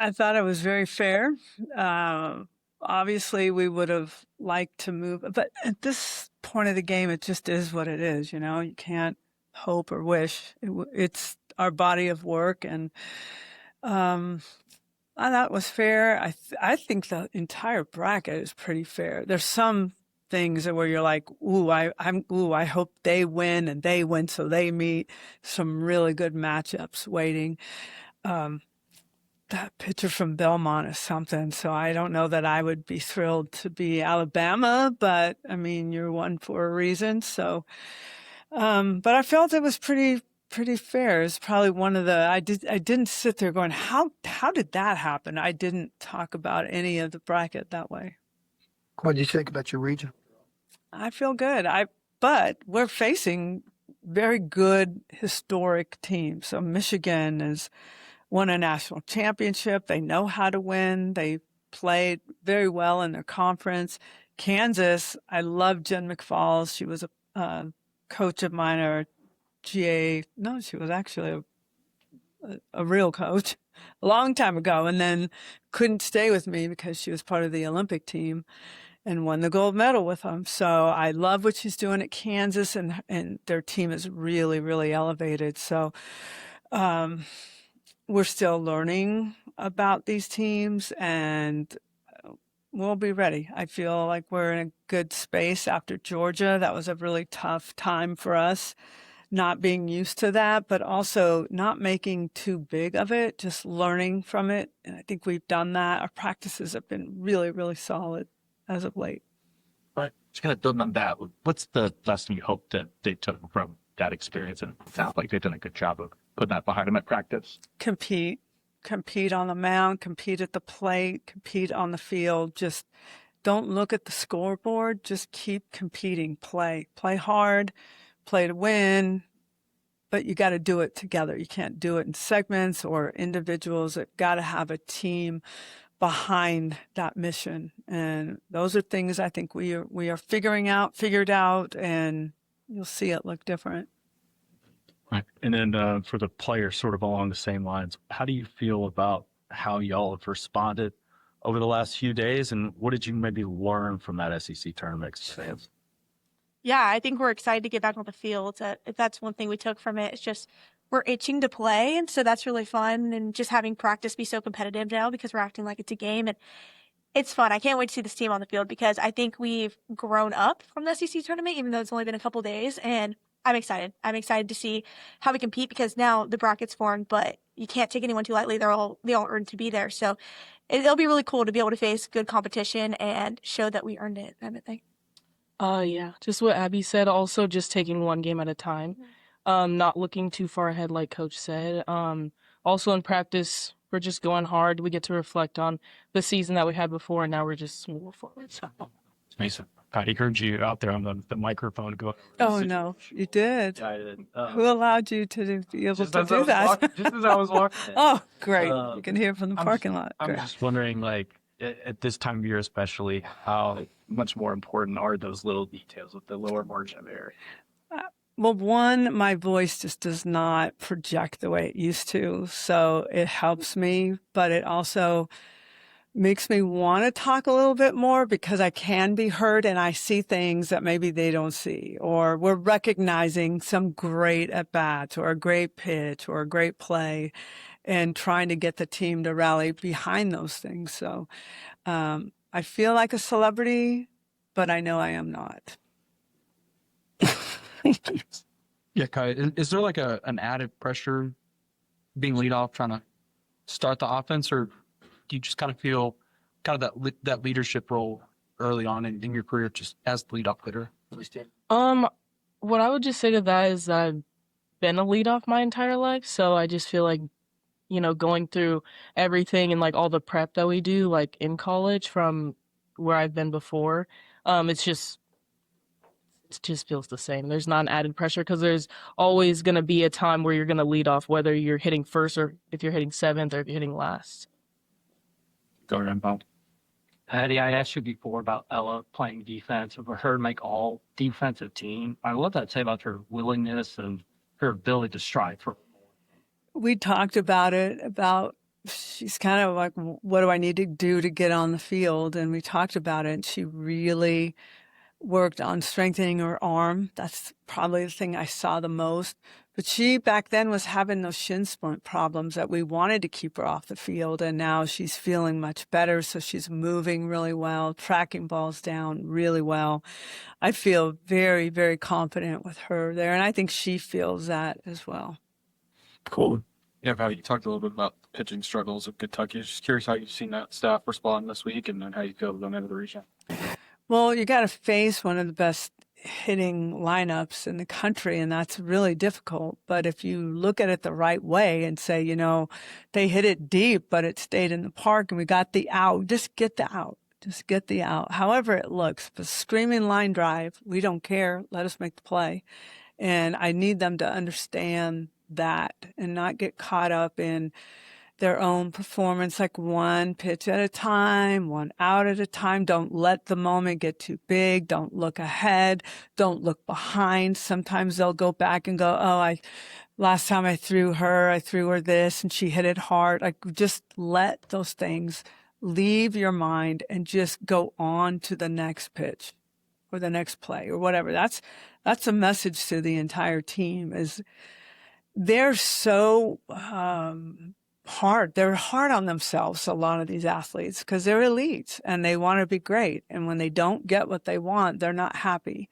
I thought it was very fair. Uh, Obviously, we would have liked to move, but at this point of the game, it just is what it is. You know, you can't hope or wish. It's our body of work, and um, I thought it was fair. I think the entire bracket is pretty fair. There's some things where you're like, I hope they win and they win, so they meet. Some really good matchups waiting. Um, that pitcher from Belmont is something. So I don't know that I would be thrilled to be Alabama, but I mean, you're one for a reason. So, but I felt it was pretty fair. It's probably one of the, I didn't sit there going, how did that happen? I didn't talk about any of the bracket that way. What do you think about your region? I feel good. But we're facing very good historic teams. So Michigan has won a national championship. They know how to win. They played very well in their conference. Kansas, I love Jen McFalls. She was a coach of mine, or GA. No, she was actually a real coach a long time ago, and then couldn't stay with me because she was part of the Olympic team and won the gold medal with them. So I love what she's doing at Kansas, and their team is really, really elevated. So we're still learning about these teams, and we'll be ready. I feel like we're in a good space after Georgia. That was a really tough time for us, not being used to that, but also not making too big of it, just learning from it. And I think we've done that. Our practices have been really, really solid as of late. But just kind of building on that, what's the lesson you hope that they took from that experience? And it sounds like they've done a good job of putting that behind them at practice. Compete on the mound, compete at the plate, compete on the field. Just don't look at the scoreboard. Just keep competing. Play hard, play to win. But you got to do it together. You can't do it in segments or individuals. You've got to have a team behind that mission. And those are things I think we are figured out, and you'll see it look different. Right. And then for the players, sort of along the same lines, how do you feel about how y'all have responded over the last few days, and what did you maybe learn from that SEC tournament experience? Yeah, I think we're excited to get back on the field. If that's one thing we took from it, it's just we're itching to play, and so that's really fun. And just having practice be so competitive now because we're acting like it's a game, and it's fun. I can't wait to see this team on the field because I think we've grown up from the SEC tournament, even though it's only been a couple days, and I'm excited. I'm excited to see how we compete because now the bracket's formed, but you can't take anyone too lightly. They all earned to be there. So it'll be really cool to be able to face good competition and show that we earned it, I think. Yeah, just what Abby said. Also, just taking one game at a time, not looking too far ahead, like Coach said. Also in practice, we're just going hard. We get to reflect on the season that we had before, and now we're just moving forward. Mason, Patty heard you out there on the microphone go. Oh, no, you did. Yeah, I did. Who allowed you to be able to do that? Just as I was walking. Oh, great. You can hear it from the parking lot. I'm Great. just wondering, like, at this time of year especially, how much more important are those little details with the lower margin of error? Well, one, my voice just does not project the way it used to, so it helps me, but it also makes me want to talk a little bit more because I can be heard and I see things that maybe they don't see, or we're recognizing some great at bats or a great pitch or a great play and trying to get the team to rally behind those things. So I feel like a celebrity, but I know I am not. Yeah, Kai, is there like an added pressure being lead off trying to start the offense, or do you just kind of feel kind of that leadership role early on in your career just as the leadoff hitter? What I would just say to that is that I've been a leadoff my entire life, so I just feel like, going through everything and like all the prep that we do, like in college from where I've been before, it just feels the same. There's not an added pressure because there's always going to be a time where you're going to lead off, whether you're hitting first or if you're hitting seventh or if you're hitting last. Go ahead, Bob. Patty, I asked you before about Ella playing defense. I've heard like all defensive team. I love that say about her willingness and her ability to strive for more. We talked about it, about she's kind of like, what do I need to do to get on the field? And we talked about it. And she really worked on strengthening her arm. That's probably the thing I saw the most. But she back then was having those shin splint problems that we wanted to keep her off the field. And now she's feeling much better. So she's moving really well, tracking balls down really well. I feel very, very confident with her there. And I think she feels that as well. Cool. Yeah, Val, you talked a little bit about the pitching struggles of Kentucky. Just curious how you've seen that staff respond this week and then how you feel going into the region. Well, you got to face one of the best hitting lineups in the country, and that's really difficult. But if you look at it the right way and say, they hit it deep, but it stayed in the park and we got the out, just get the out. Just get the out. However it looks, the screaming line drive, we don't care. Let us make the play. And I need them to understand that and not get caught up in their own performance, like one pitch at a time, one out at a time. Don't let the moment get too big. Don't look ahead. Don't look behind. Sometimes they'll go back and go, last time I threw her this and she hit it hard. Like, just let those things leave your mind and just go on to the next pitch or the next play or whatever. That's a message to the entire team. Is they're so hard. They're hard on themselves, a lot of these athletes, because they're elites and they want to be great. And when they don't get what they want, they're not happy.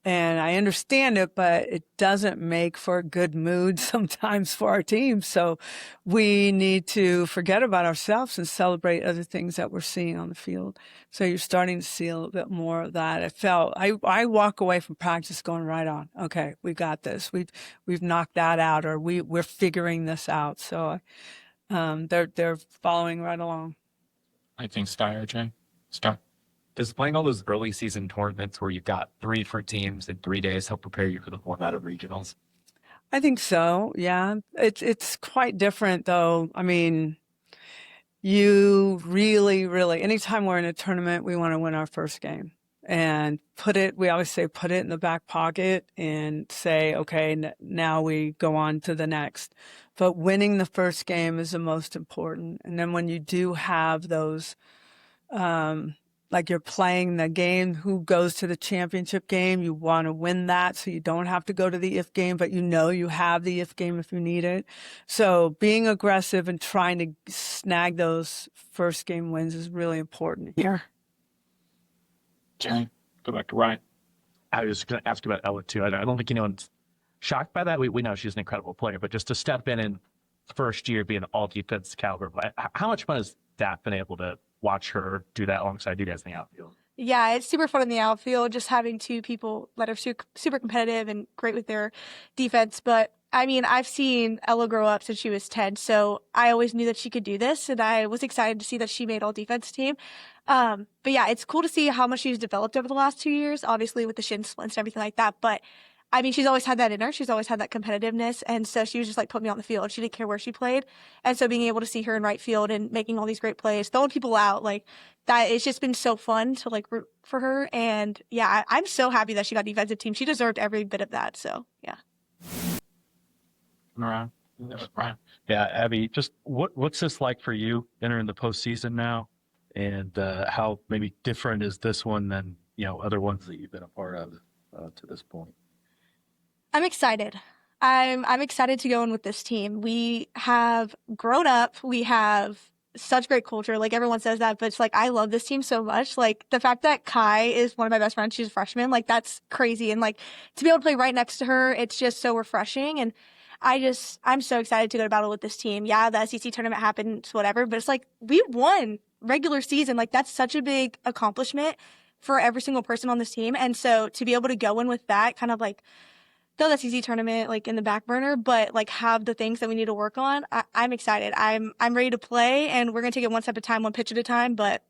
And I understand it, but it doesn't make for a good mood sometimes for our team. So we need to forget about ourselves and celebrate other things that we're seeing on the field. So you're starting to see a little bit more of that. I walk away from practice going right on. Okay, we got this. We've knocked that out, or we're figuring this out. So they're following right along. I think Sky, Jay. Sky. Does playing all those early season tournaments where you've got 3 different teams in 3 days help prepare you for the format of regionals? I think so. Yeah. It's quite different though. I mean, you really, really, anytime we're in a tournament, we want to win our first game and we always say, put it in the back pocket and say, okay, now we go on to the next. But winning the first game is the most important. And then when you do have those, like you're playing the game, who goes to the championship game, you want to win that so you don't have to go to the if game, but you have the if game if you need it. So being aggressive and trying to snag those first game wins is really important here. Jay, go back to Ryan. I was going to ask about Ella too. I don't think anyone's shocked by that. We know she's an incredible player, but just to step in first year being all defense caliber, how much fun has that been able to watch her do that alongside you guys in the outfield? Yeah, it's super fun in the outfield, just having two people that are super competitive and great with their defense. But I mean, I've seen Ella grow up since she was 10, so I always knew that she could do this, and I was excited to see that she made all defense team. But yeah, it's cool to see how much she's developed over the last 2 years, obviously with the shin splints and everything like that. But I mean, she's always had that in her. She's always had that competitiveness. And so she was just like, put me on the field. She didn't care where she played. And so being able to see her in right field and making all these great plays, throwing people out, like that, it's just been so fun to like root for her. And yeah, I'm so happy that she got defensive team. She deserved every bit of that. So yeah. Ryan. Yeah, Abby, just what's this like for you entering the postseason now? And how maybe different is this one than, other ones that you've been a part of to this point? I'm excited. I'm excited to go in with this team. We have grown up. We have such great culture. Like everyone says that, but it's like, I love this team so much. Like the fact that Kai is one of my best friends, she's a freshman, like that's crazy. And like to be able to play right next to her, it's just so refreshing. And I'm so excited to go to battle with this team. Yeah, the SEC tournament happened, whatever, but it's like we won regular season. Like that's such a big accomplishment for every single person on this team. And so to be able to go in with that, kind of like throw the SEC tournament like in the back burner, but like have the things that we need to work on, I'm excited. I'm ready to play, and we're gonna take it one step at a time, one pitch at a time. But